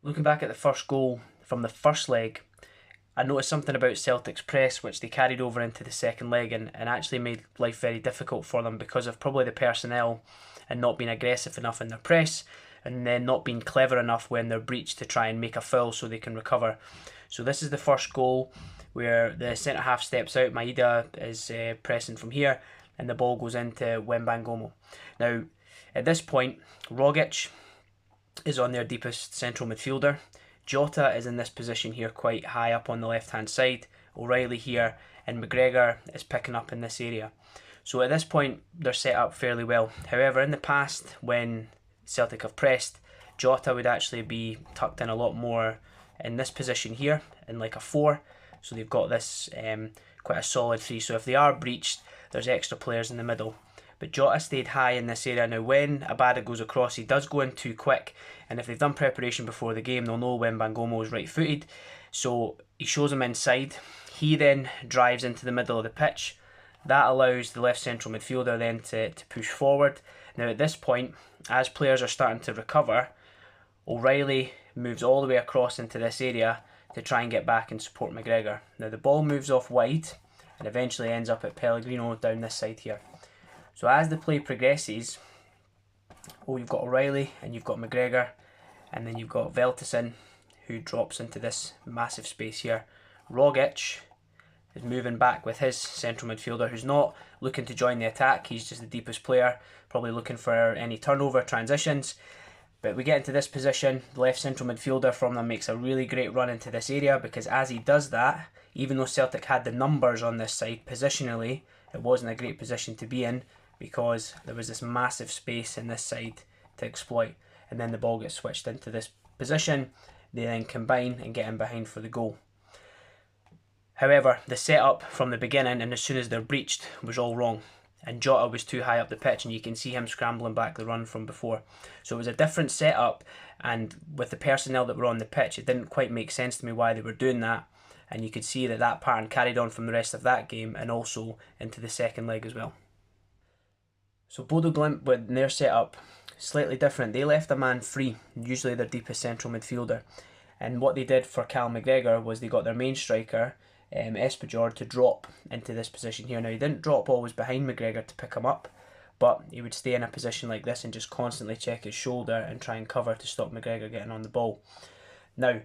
Looking back at the first goal from the first leg, I noticed something about Celtic's press which they carried over into the second leg and actually made life very difficult for them because of probably the personnel and not being aggressive enough in their press and then not being clever enough when they're breached to try and make a foul so they can recover. So this is the first goal where the centre half steps out. Maeda is pressing from here and the ball goes into Wembangomo. Now, at this point, Rogic is on their deepest central midfielder. Jota is in this position here quite high up on the left hand side. O'Reilly here and McGregor is picking up in this area. So at this point they're set up fairly well. However, in the past when Celtic have pressed, Jota would actually be tucked in a lot more in this position here in like a 4. So they've got this quite a solid 3. So if they are breached, there's extra players in the middle. But Jota stayed high in this area. Now when Abada goes across, he does go in too quick, and if they've done preparation before the game, they'll know when Bangomo is right footed. So he shows him inside. He then drives into the middle of the pitch. That allows the left central midfielder then to push forward. Now at this point, as players are starting to recover, O'Reilly moves all the way across into this area to try and get back and support McGregor. Now the ball moves off wide and eventually ends up at Pellegrino down this side here. So as the play progresses, you've got O'Reilly and you've got McGregor, and then you've got Veltison who drops into this massive space here. Rogic is moving back with his central midfielder who's not looking to join the attack. He's just the deepest player, probably looking for any turnover transitions. But we get into this position, the left central midfielder from them makes a really great run into this area, because as he does that, even though Celtic had the numbers on this side, positionally it wasn't a great position to be in, because there was this massive space in this side to exploit, and then the ball gets switched into this position. They then combine and get in behind for the goal. However, the setup from the beginning and as soon as they're breached was all wrong, and Jota was too high up the pitch, and you can see him scrambling back the run from before. So it was a different setup, and with the personnel that were on the pitch, it didn't quite make sense to me why they were doing that, and you could see that pattern carried on from the rest of that game and also into the second leg as well. So Bodo Glimt, with their setup, slightly different. They left a man free, usually their deepest central midfielder. And what they did for Cal McGregor was they got their main striker, Espejord, to drop into this position here. Now, he didn't drop always behind McGregor to pick him up, but he would stay in a position like this and just constantly check his shoulder and try and cover to stop McGregor getting on the ball. Now,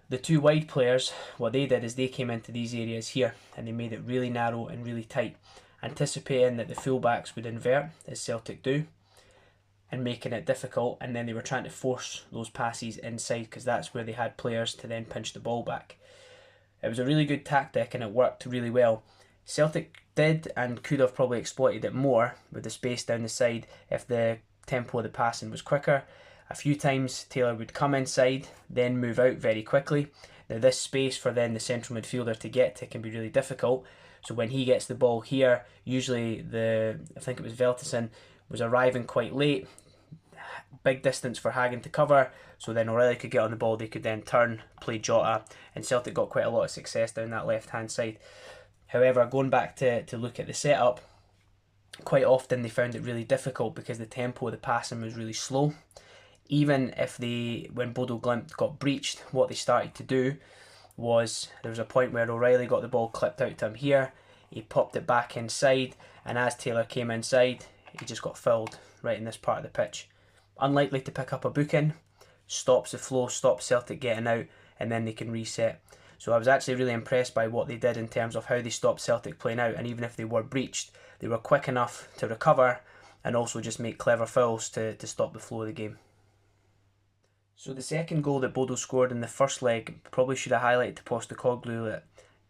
the two wide players, what they did is they came into these areas here and they made it really narrow and really tight, anticipating that the fullbacks would invert, as Celtic do, and making it difficult, and then they were trying to force those passes inside because that's where they had players to then pinch the ball back. It was a really good tactic and it worked really well. Celtic did and could have probably exploited it more with the space down the side if the tempo of the passing was quicker. A few times Taylor would come inside, then move out very quickly. Now this space for then the central midfielder to get to can be really difficult. So when he gets the ball here, usually I think it was Veltison, was arriving quite late. Big distance for Hagen to cover, so then O'Reilly could get on the ball, they could then turn, play Jota, and Celtic got quite a lot of success down that left hand side. However, going back to look at the setup, quite often they found it really difficult because the tempo of the passing was really slow. Even if when Bodo Glimt got breached, what they started to do was there was a point where O'Reilly got the ball clipped out to him here, he popped it back inside, and as Taylor came inside, he just got filled right in this part of the pitch. Unlikely to pick up a booking, stops the flow, stops Celtic getting out, and then they can reset. So I was actually really impressed by what they did in terms of how they stopped Celtic playing out, and even if they were breached, they were quick enough to recover and also just make clever fouls to stop the flow of the game. So the second goal that Bodo scored in the first leg probably should have highlighted to Postecoglou that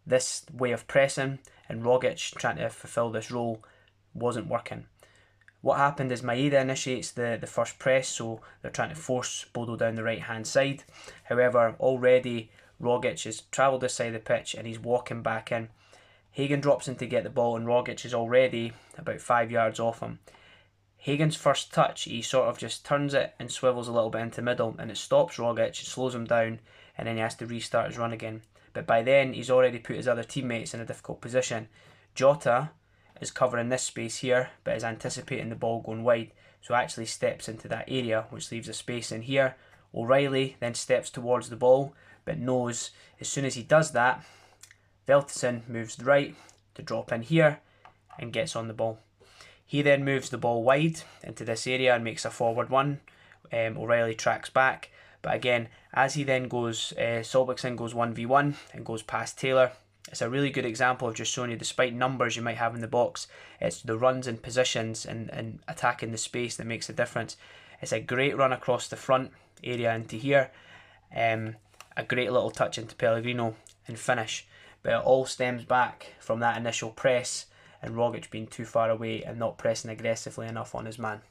this way of pressing and Rogic trying to fulfil this role wasn't working. What happened is Maeda initiates the first press, so they're trying to force Bodo down the right hand side. However, already Rogic has travelled this side of the pitch and he's walking back in. Hagen drops in to get the ball and Rogic is already about 5 yards off him. Hagen's first touch, he sort of just turns it and swivels a little bit into middle, and it stops Rogic, it slows him down, and then he has to restart his run again. But by then, he's already put his other teammates in a difficult position. Jota is covering this space here, but is anticipating the ball going wide, so actually steps into that area, which leaves a space in here. O'Reilly then steps towards the ball, but knows as soon as he does that, Veltison moves right to drop in here and gets on the ball. He then moves the ball wide into this area and makes a forward one. O'Reilly tracks back, but again, as he then goes, Solbekson goes 1v1 and goes past Taylor. It's a really good example of just showing you, despite numbers you might have in the box, it's the runs and positions and attacking the space that makes a difference. It's a great run across the front area into here, a great little touch into Pellegrino and finish. But it all stems back from that initial press and Rogic being too far away and not pressing aggressively enough on his man.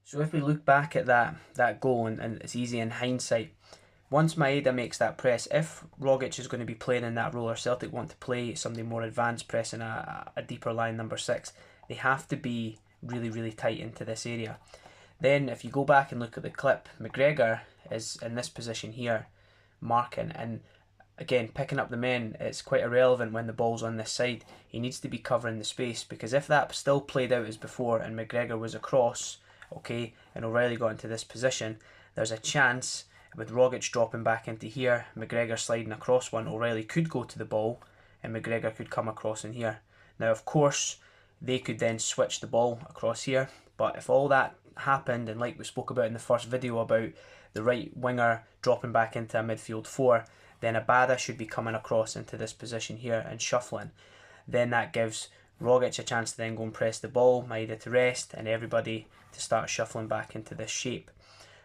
So if we look back at that goal, and it's easy in hindsight, once Maeda makes that press, if Rogic is going to be playing in that role, or Celtic want to play something more advanced, pressing a deeper line number 6, they have to be really, really tight into this area. Then if you go back and look at the clip, McGregor is in this position here, marking, and again, picking up the men, it's quite irrelevant when the ball's on this side. He needs to be covering the space, because if that still played out as before and McGregor was across, okay, and O'Reilly got into this position, there's a chance with Rogic dropping back into here, McGregor sliding across one, O'Reilly could go to the ball and McGregor could come across in here. Now, of course, they could then switch the ball across here, but if all that happened, and like we spoke about in the first video about the right winger dropping back into a midfield 4, then Abada should be coming across into this position here and shuffling. Then that gives Rogic a chance to then go and press the ball, Maeda to rest, and everybody to start shuffling back into this shape.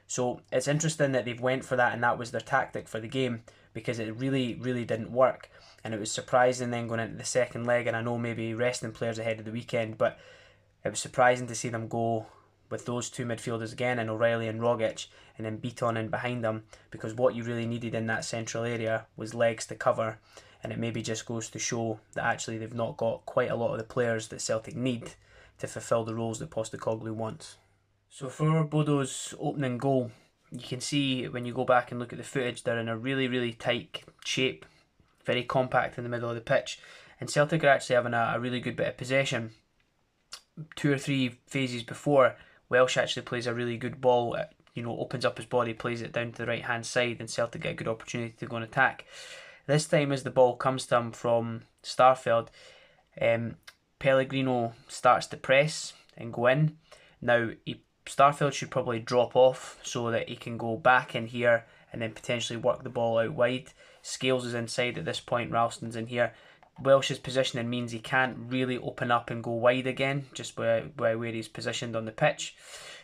So it's interesting that they've went for that and that was their tactic for the game, because it really, really didn't work. And it was surprising then going into the second leg, and I know maybe resting players ahead of the weekend, but it was surprising to see them go with those two midfielders again, and O'Reilly and Rogic, and then Beaton in behind them, because what you really needed in that central area was legs to cover, and it maybe just goes to show that actually they've not got quite a lot of the players that Celtic need to fulfil the roles that Postecoglou wants. So for Bodo's opening goal, you can see when you go back and look at the footage, they're in a really, really tight shape, very compact in the middle of the pitch, and Celtic are actually having a really good bit of possession. 2 or 3 phases before, Welsh actually plays a really good ball, opens up his body, plays it down to the right hand side, and Celtic get a good opportunity to go and attack. This time as the ball comes to him from Starfelt, Pellegrino starts to press and go in. Now, Starfelt should probably drop off so that he can go back in here and then potentially work the ball out wide. Scales is inside at this point, Ralston's in here. Welsh's positioning means he can't really open up and go wide again, just by where he's positioned on the pitch.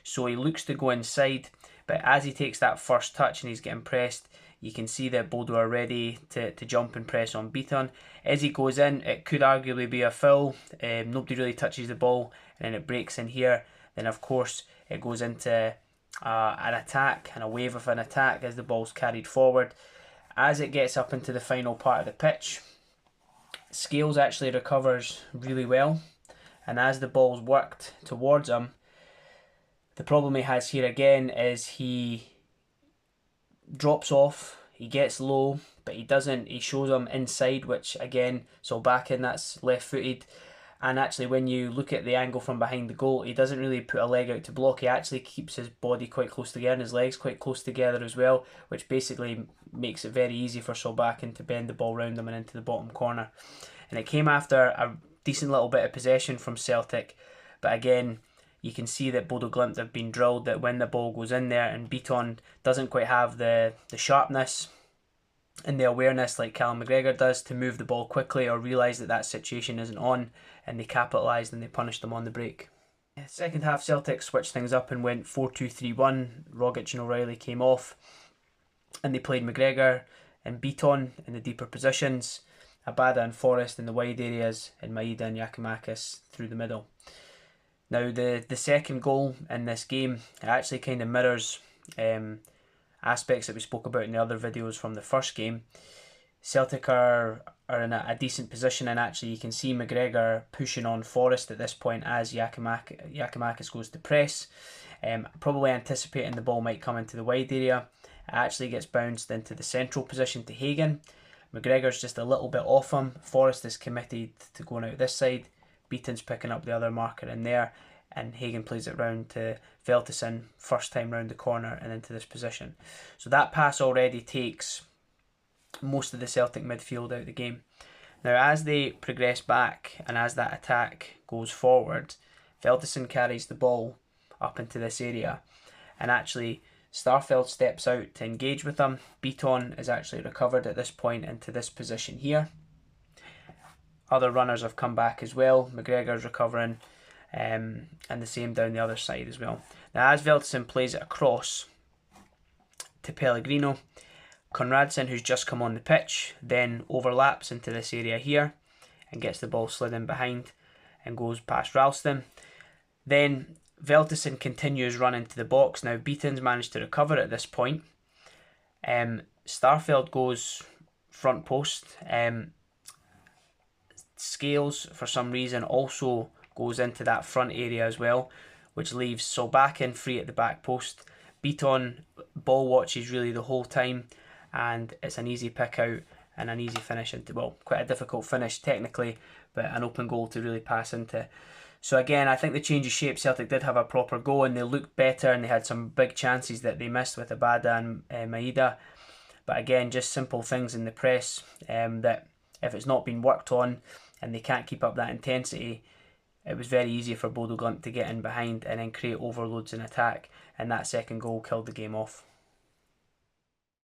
So he looks to go inside, but as he takes that first touch and he's getting pressed, you can see that Bodo are ready to jump and press on Beaton. As he goes in, it could arguably be a foul. Nobody really touches the ball, and then it breaks in here. Then of course it goes into an attack and a wave of an attack as the ball's carried forward. As it gets up into the final part of the pitch, Scales actually recovers really well, and as the ball's worked towards him, the problem he has here again is he drops off, he gets low, but he shows him inside, which again, so back in, that's left footed. And actually when you look at the angle from behind the goal, he doesn't really put a leg out to block, he actually keeps his body quite close together and his legs quite close together as well, which basically makes it very easy for Solbakken to bend the ball round him and into the bottom corner. And it came after a decent little bit of possession from Celtic, but again, you can see that Bodo Glimt have been drilled that when the ball goes in there and Beaton doesn't quite have the sharpness and the awareness like Callum McGregor does to move the ball quickly or realise that situation isn't on, and they capitalised and they punished them on the break. Second half, Celtic switched things up and went 4-2-3-1. Rogic and O'Reilly came off and they played McGregor and Beaton in the deeper positions, Abada and Forrest in the wide areas, and Maeda and Giakoumakis through the middle. Now the second goal in this game, it actually kind of mirrors aspects that we spoke about in the other videos from the first game. Celtic are in a decent position, and actually you can see McGregor pushing on Forrest at this point as Giakoumakis goes to press, probably anticipating the ball might come into the wide area. It actually gets bounced into the central position to Hagen. McGregor's just a little bit off him, Forrest is committed to going out this side, Beaton's picking up the other marker in there, and Hagen plays it round to Veltesson, first time round the corner and into this position. So that pass already takes most of the Celtic midfield out of the game. Now, as they progress back and as that attack goes forward, Veltesson carries the ball up into this area, and actually Starfelt steps out to engage with them. Beaton is actually recovered at this point into this position here. Other runners have come back as well. McGregor's recovering, and the same down the other side as well. Now, as Veltesson plays it across to Pellegrino, Conradson, who's just come on the pitch, then overlaps into this area here and gets the ball slid in behind and goes past Ralston. Then Veltesson continues running to the box. Now Beaton's managed to recover at this point. Starfelt goes front post. Scales, for some reason, also goes into that front area as well, which leaves Solbakken free at the back post. Beaton ball watches really the whole time, and it's an easy pick out and an easy finish into, well, quite a difficult finish technically, but an open goal to really pass into. So again, I think the change of shape, Celtic did have a proper go and they looked better and they had some big chances that they missed with Abada and Maeda. But again, just simple things in the press that if it's not been worked on and they can't keep up that intensity, it was very easy for Bodo Glimt to get in behind and then create overloads in attack, and that second goal killed the game off.